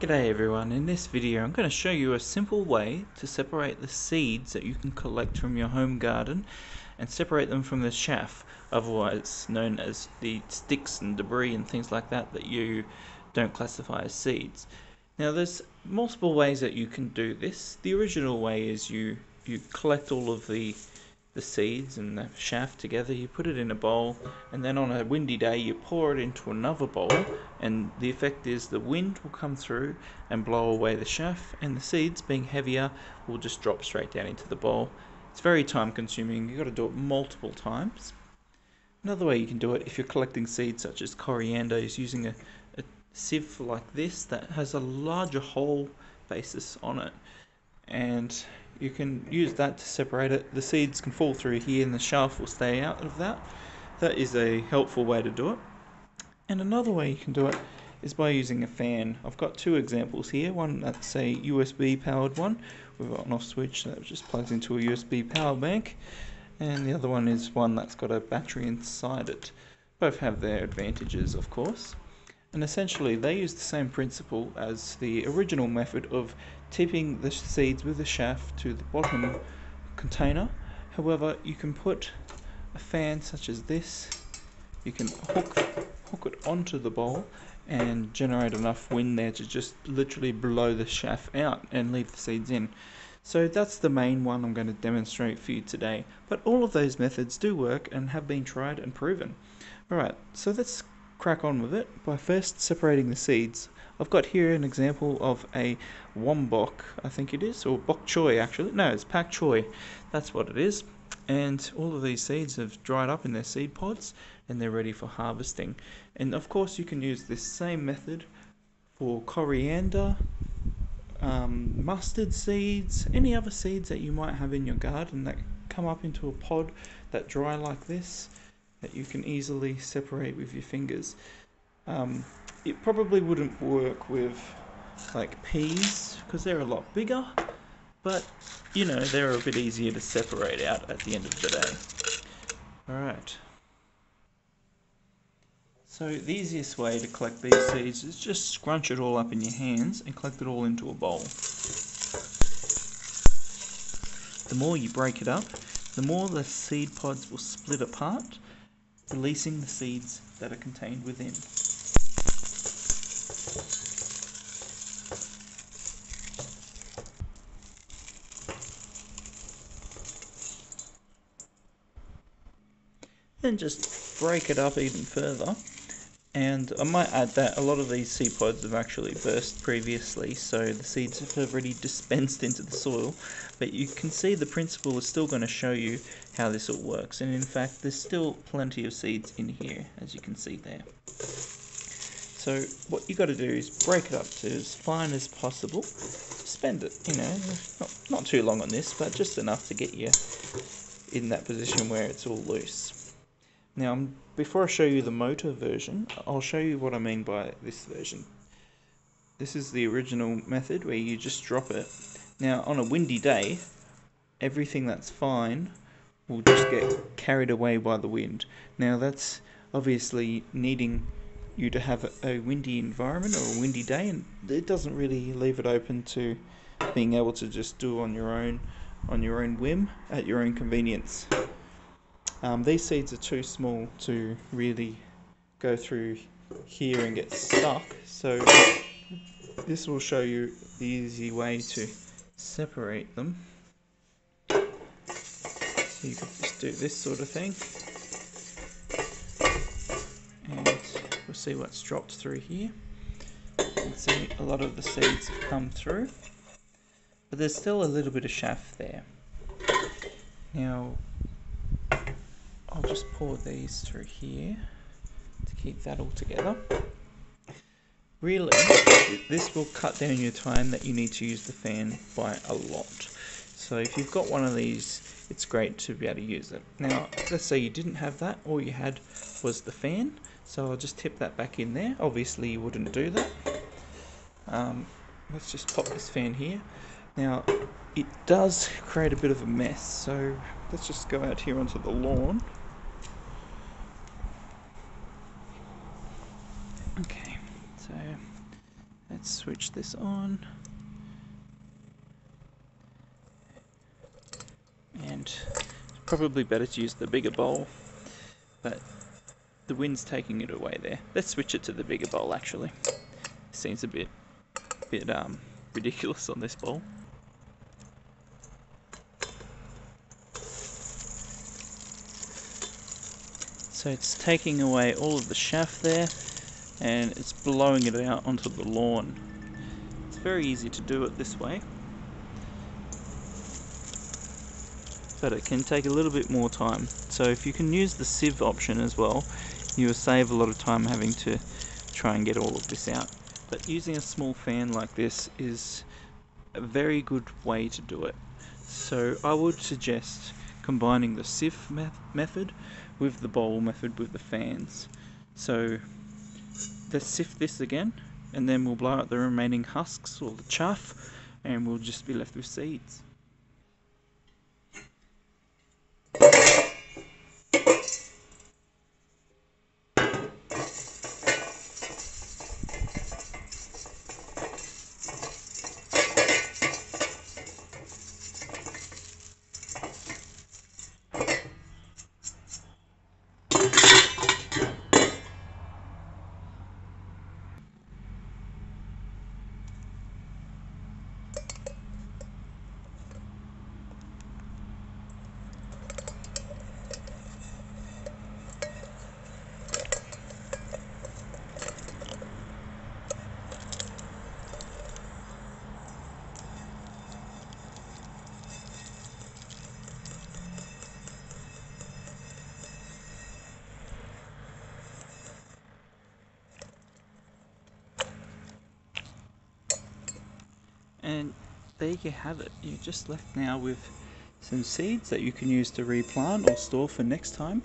G'day everyone, in this video I'm going to show you a simple way to separate the seeds that you can collect from your home garden and separate them from the chaff, otherwise known as the sticks and debris and things like that that you don't classify as seeds. Now there's multiple ways that you can do this. The original way is you collect all of the seeds and the chaff together, you put it in a bowl, and then on a windy day you pour it into another bowl, and the effect is the wind will come through and blow away the chaff, and the seeds, being heavier, will just drop straight down into the bowl. It's very time consuming, you've got to do it multiple times. Another way you can do it if you're collecting seeds such as coriander is using a sieve like this that has a larger hole basis on it, and you can use that to separate it. The seeds can fall through here and the chaff will stay out of that. That is a helpful way to do it. And another way you can do it is by using a fan. I've got two examples here. One that's a USB powered one with an on-off switch that just plugs into a USB power bank, and the other one is one that's got a battery inside it. Both have their advantages, of course. And essentially they use the same principle as the original method of tipping the seeds with the chaff to the bottom container. However, you can put a fan such as this, you can hook it onto the bowl and generate enough wind there to just literally blow the chaff out and leave the seeds in. So that's the main one I'm going to demonstrate for you today, but all of those methods do work and have been tried and proven. Alright, so let's crack on with it by first separating the seeds. I've got here an example of a wombok, I think it is, or bok choy actually. No, it's pak choy, that's what it is. And all of these seeds have dried up in their seed pods and they're ready for harvesting. And of course you can use this same method for coriander, mustard seeds, any other seeds that you might have in your garden that come up into a pod that dry like this, that you can easily separate with your fingers. It probably wouldn't work with like peas because they're a lot bigger, but you know, they're a bit easier to separate out at the end of the day. Alright, so the easiest way to collect these seeds is just scrunch it all up in your hands and collect it all into a bowl. The more you break it up, the more the seed pods will split apart, releasing the seeds that are contained within. Then just break it up even further, and I might add that a lot of these seed pods have actually burst previously, so the seeds have already dispensed into the soil, but you can see the principle is still going to show you how this all works, and in fact there's still plenty of seeds in here, as you can see there. So what you got to do is break it up to as fine as possible. Spend it, you know, not too long on this, but just enough to get you in that position where it's all loose. Now, before I show you the motor version, I'll show you what I mean by this version. This is the original method where you just drop it. Now, on a windy day, everything that's fine will just get carried away by the wind. Now, that's obviously needing you to have a windy environment or a windy day, and it doesn't really leave it open to being able to just do on your own whim, at your own convenience. These seeds are too small to really go through here and get stuck, so this will show you the easy way to separate them. So you can just do this sort of thing, and we'll see what's dropped through here. You can see a lot of the seeds have come through, but there's still a little bit of chaff there. Now, I'll just pour these through here to keep that all together. Really, this will cut down your time that you need to use the fan by a lot. So if you've got one of these, it's great to be able to use it. Now, let's say you didn't have that, all you had was the fan, so I'll just tip that back in there. Obviously you wouldn't do that. Let's just pop this fan here. Now, it does create a bit of a mess, so let's just go out here onto the lawn. Okay, so let's switch this on. And it's probably better to use the bigger bowl, but the wind's taking it away there. Let's switch it to the bigger bowl actually. Seems a bit ridiculous on this bowl. So it's taking away all of the chaff there and it's blowing it out onto the lawn. It's very easy to do it this way, but it can take a little bit more time. So if you can use the sieve option as well, you will save a lot of time having to try and get all of this out. But using a small fan like this is a very good way to do it. So I would suggest combining the sieve method with the bowl method with the fans. So let's sift this again, and then we'll blow out the remaining husks or the chaff, and we'll just be left with seeds. And there you have it. You're just left now with some seeds that you can use to replant or store for next time.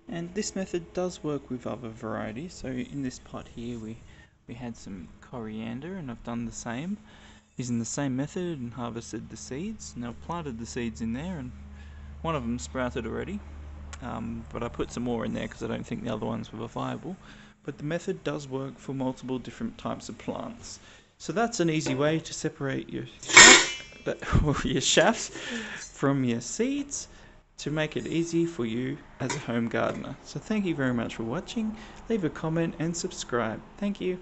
And this method does work with other varieties. So in this pot here we had some coriander, and I've done the same using the same method and harvested the seeds. Now I've planted the seeds in there and one of them sprouted already, but I put some more in there because I don't think the other ones were viable. But the method does work for multiple different types of plants. So that's an easy way to separate your shafts from your seeds to make it easy for you as a home gardener. So thank you very much for watching. Leave a comment and subscribe. Thank you.